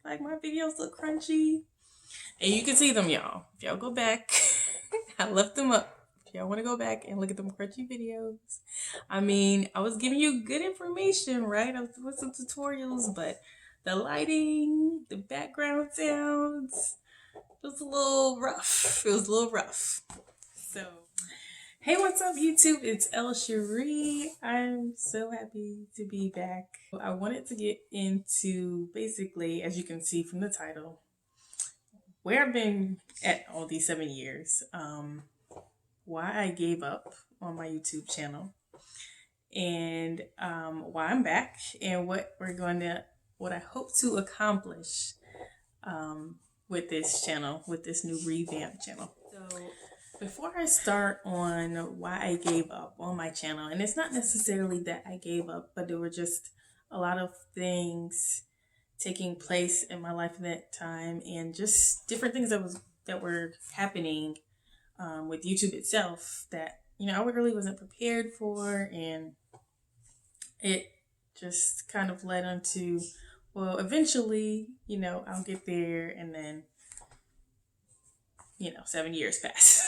like my videos look crunchy. And you can see them, y'all. If y'all go back, I left them up. If y'all want to go back and look at them crunchy videos. I mean, I was giving you good information, right? I was doing some tutorials, but the lighting, the background sounds, it was a little rough. It was a little rough. So, hey, what's up, YouTube? It's El Cherie. I'm so happy to be back. I wanted to get into basically, as you can see from the title, where I've been at all these 7 years, why I gave up on my YouTube channel, and why I'm back, and what I hope to accomplish with this channel, with this new revamped channel. So before I start on why I gave up on my channel, and it's not necessarily that I gave up, but there were just a lot of things taking place in my life at that time, and just different things that were happening with YouTube itself that I really wasn't prepared for, and it just kind of led onto, well, eventually I'll get there, and then 7 years pass.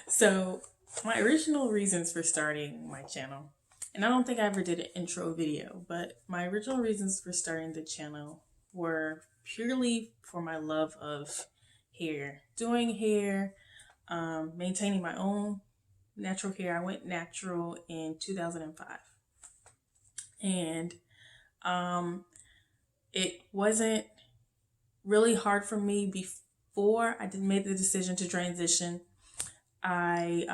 So my original reasons for starting my channel, and I don't think I ever did an intro video, but my original reasons for starting the channel were purely for my love of hair, doing hair, maintaining my own natural hair. I went natural in 2005, and it wasn't really hard for me before I made the decision to transition. I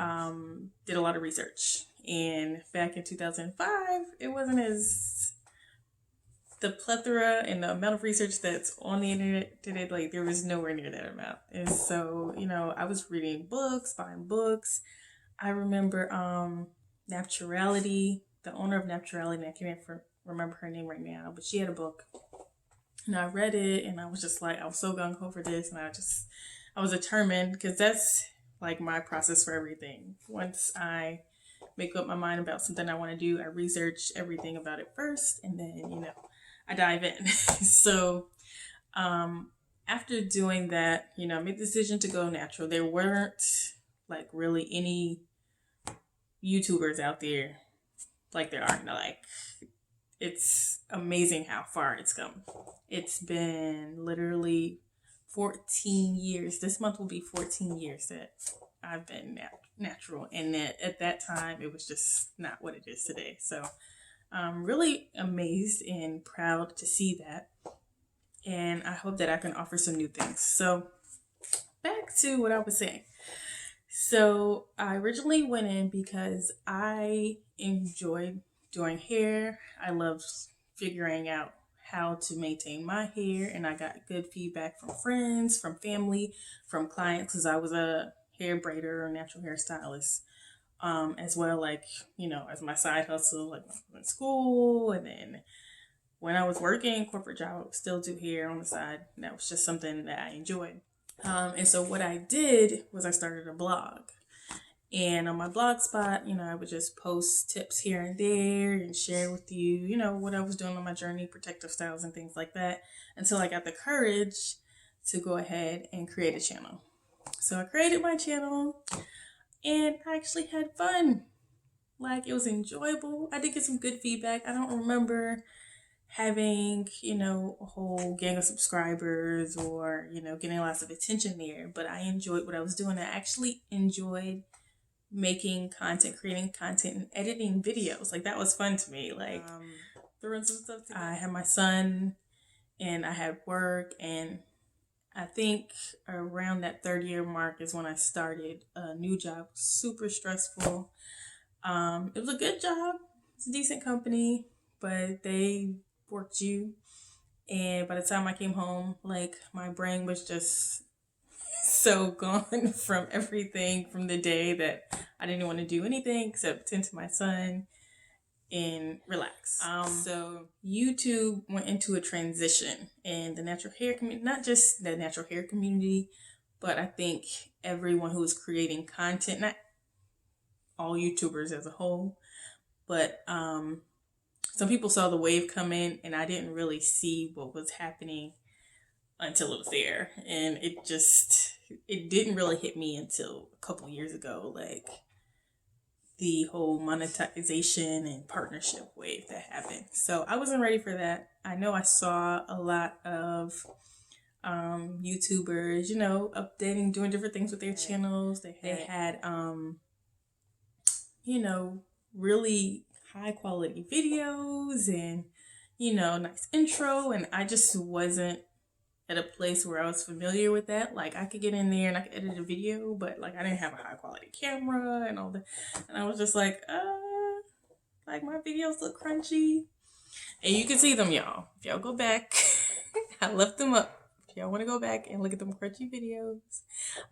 did a lot of research, and back in 2005, it wasn't as the plethora and the amount of research that's on the internet today. Like, there was nowhere near that amount. And so, I was reading books, buying books. I remember Nappturality, the owner of Nappturality, I can't remember her name right now, but she had a book, and I read it, and I was just like, I was so gung-ho for this, and I was determined, because that's like my process for everything. Once I make up my mind about something I want to do, I research everything about it first, and then I dive in. So after doing that, I made the decision to go natural. There weren't like really any YouTubers out there like there are now. Like, it's amazing how far it's come. It's been literally 14 years. This month will be 14 years that I've been natural. And at that time, it was just not what it is today. So I'm really amazed and proud to see that. And I hope that I can offer some new things. So back to what I was saying. So I originally went in because I enjoyed doing hair. I loved figuring out how to maintain my hair, and I got good feedback from friends, from family, from clients, because I was a hair braider or natural hairstylist, as well, like, as my side hustle, like when I was in school, and then when I was working corporate job, I would still do hair on the side. And that was just something that I enjoyed. And so what I did was I started a blog. And on my blog spot, I would just post tips here and there and share with you, what I was doing on my journey, protective styles and things like that, until I got the courage to go ahead and create a channel. So I created my channel, and I actually had fun. Like, it was enjoyable. I did get some good feedback. I don't remember having, a whole gang of subscribers or, getting lots of attention there, but I enjoyed what I was doing. I actually enjoyed making content, creating content, and editing videos. Like, that was fun to me. Like, throwing some stuff together. I had my son, and I had work, and I think around that 3rd-year mark is when I started a new job. Super stressful. It was a good job. It's a decent company, but they worked you, and by the time I came home, like, my brain was just so gone from everything from the day that I didn't want to do anything except tend to my son and relax. So YouTube went into a transition, and the natural hair community, not just the natural hair community, but I think everyone who is creating content, not all YouTubers as a whole, but some people saw the wave coming, and I didn't really see what was happening until it was there. And it didn't really hit me until a couple years ago, like the whole monetization and partnership wave that happened. So I wasn't ready for that. I know I saw a lot of YouTubers, updating, doing different things with their channels. They had really high quality videos and, nice intro. And I just wasn't at a place where I was familiar with that. Like, I could get in there and I could edit a video, but like I didn't have a high quality camera and all that. And I was just like my videos look crunchy. And you can see them, y'all. If y'all go back, I left them up. If y'all want to go back and look at them crunchy videos.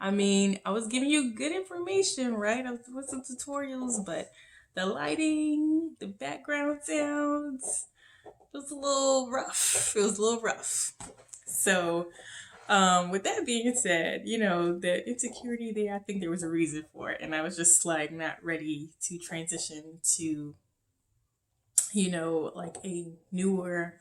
I mean, I was giving you good information, right? I was doing some tutorials, but the lighting, the background sounds, it was a little rough. So, with that being said, the insecurity there, I think there was a reason for it. And I was just like not ready to transition to, like a newer,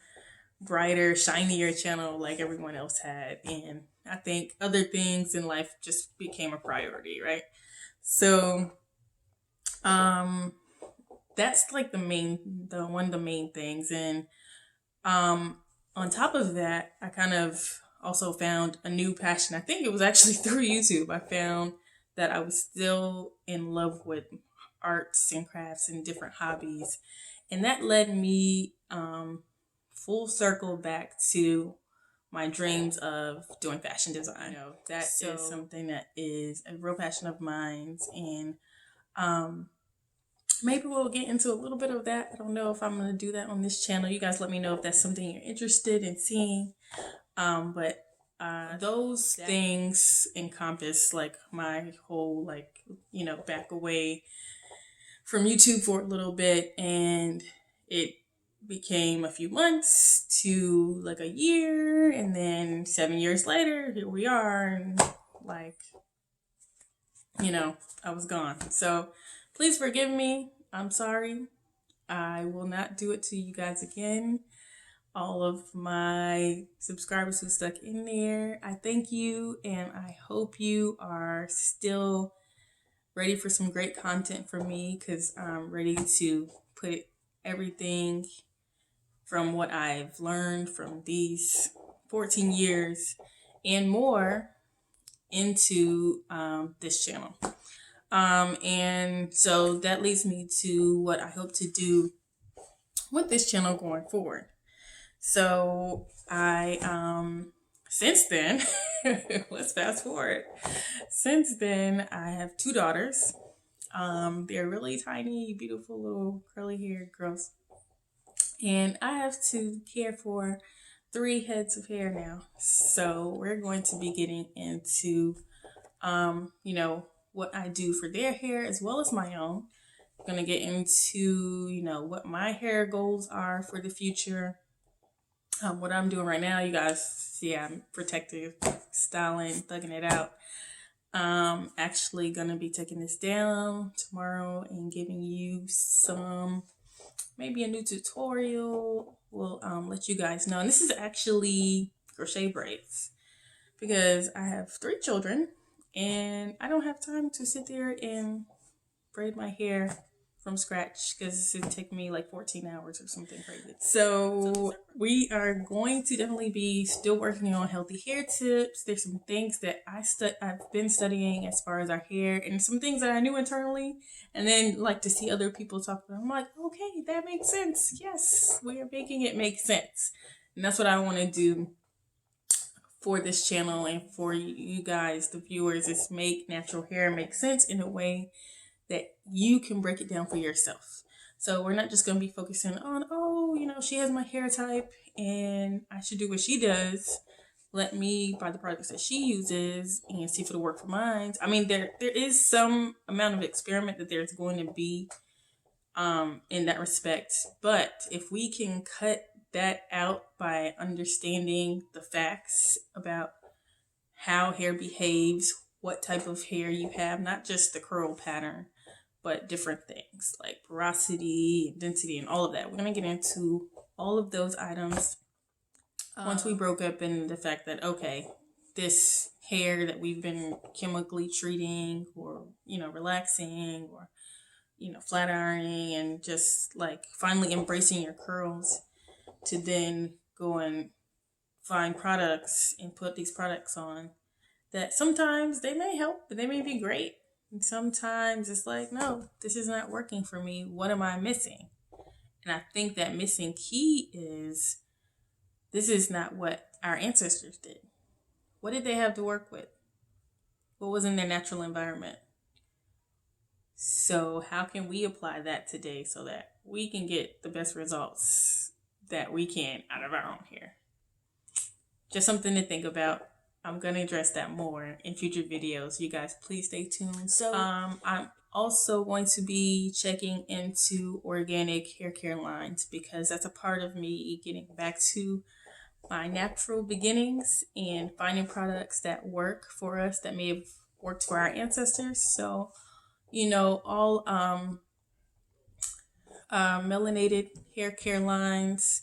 brighter, shinier channel like everyone else had. And I think other things in life just became a priority, right? So, that's like one of the main things. And, on top of that, I kind of also found a new passion. I think it was actually through YouTube. I found that I was still in love with arts and crafts and different hobbies. And that led me full circle back to my dreams of doing fashion design. That is something that is a real passion of mine. And maybe we'll get into a little bit of that. I don't know if I'm going to do that on this channel. You guys let me know if that's something you're interested in seeing. But those things encompass like my whole, back away from YouTube for a little bit. And it became a few months to like a year. And then 7 years later, here we are. And I was gone. So please forgive me. I'm sorry. I will not do it to you guys again. All of my subscribers who stuck in there, I thank you, and I hope you are still ready for some great content from me, because I'm ready to put everything from what I've learned from these 14 years and more into this channel. And so that leads me to what I hope to do with this channel going forward. So since then, let's fast forward. Since then, I have 2 daughters. They're really tiny, beautiful little curly haired girls. And I have to care for 3 heads of hair now. So we're going to be getting into, what I do for their hair as well as my own. I'm going to get into, what my hair goals are for the future. What I'm doing right now, you guys see I'm protective styling, thugging it out. Actually going to be taking this down tomorrow and giving you maybe a new tutorial. We'll let you guys know. And this is actually crochet braids, because I have 3 children and I don't have time to sit there and braid my hair from scratch, because it would take me like 14 hours or something crazy. So we are going to definitely be still working on healthy hair tips. There's some things that I've been studying as far as our hair, and some things that I knew internally, and then like to see other people talk about it, I'm like, okay, that makes sense. Yes, we are making it make sense. And that's what I want to do for this channel and for you guys, the viewers, is make natural hair make sense in a way that you can break it down for yourself. So we're not just going to be focusing on, she has my hair type and I should do what she does. Let me buy the products that she uses and see if it'll work for mine. I mean, there is some amount of experiment that there's going to be in that respect. But if we can cut that out by understanding the facts about how hair behaves, what type of hair you have, not just the curl pattern, but different things like porosity and density and all of that. We're going to get into all of those items once we broke up in the fact that, okay, this hair that we've been chemically treating or, relaxing or, flat ironing and just like finally embracing your curls, to then go and find products and put these products on that sometimes they may help, but they may be great. And sometimes it's like, no, this is not working for me. What am I missing? And I think that missing key is this is not what our ancestors did. What did they have to work with? What was in their natural environment? So how can we apply that today so that we can get the best results that we can out of our own hair? Just something to think about. I'm going to address that more in future videos. You guys, please stay tuned. So I'm also going to be checking into organic hair care lines because that's a part of me getting back to my natural beginnings and finding products that work for us that may have worked for our ancestors. So, all melanated hair care lines,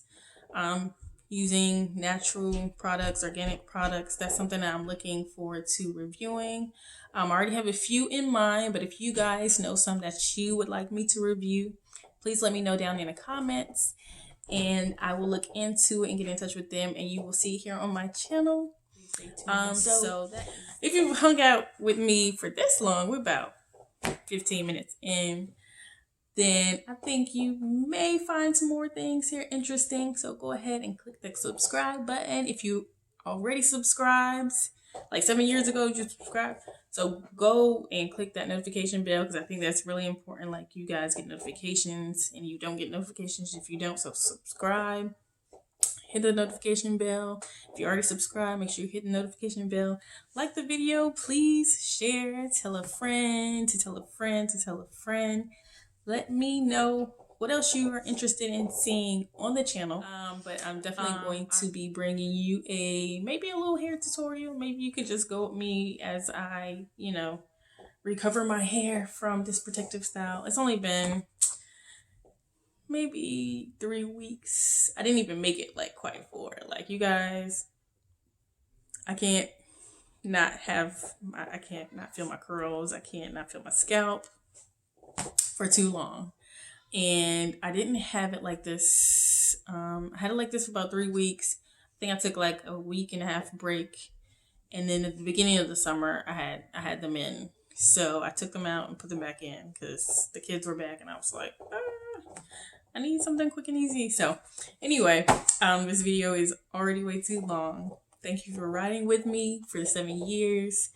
using natural products, organic products. That's something that I'm looking forward to reviewing. I already have a few in mind, but if you guys know some that you would like me to review, please let me know down in the comments and I will look into it and get in touch with them, and you will see here on my channel. So if you've hung out with me for this long, we're about 15 minutes in, then I think you may find some more things here interesting. So go ahead and click the subscribe button. If you already subscribed, like 7 years ago, you subscribed. So go and click that notification bell because I think that's really important. Like you guys get notifications and you don't get notifications if you don't. So subscribe, hit the notification bell. If you already subscribed, make sure you hit the notification bell. Like the video, please share, tell a friend, to tell a friend, to tell a friend. Let me know what else you are interested in seeing on the channel. But I'm definitely going to be bringing you maybe a little hair tutorial. Maybe you could just go with me as I, recover my hair from this protective style. It's only been maybe 3 weeks. I didn't even make it like quite 4. Like you guys, I can't not feel my curls. I can't not feel my scalp for too long. And I didn't have it like this. I had it like this for about 3 weeks. I think I took like a week and a half break. And then at the beginning of the summer, I had them in. So I took them out and put them back in because the kids were back and I was like, I need something quick and easy. So anyway, this video is already way too long. Thank you for riding with me for the 7 years.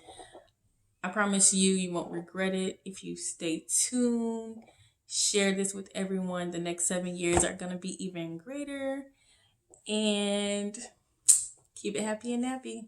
I promise you won't regret it if you stay tuned. Share this with everyone. The next 7 years are going to be even greater. And keep it happy and nappy.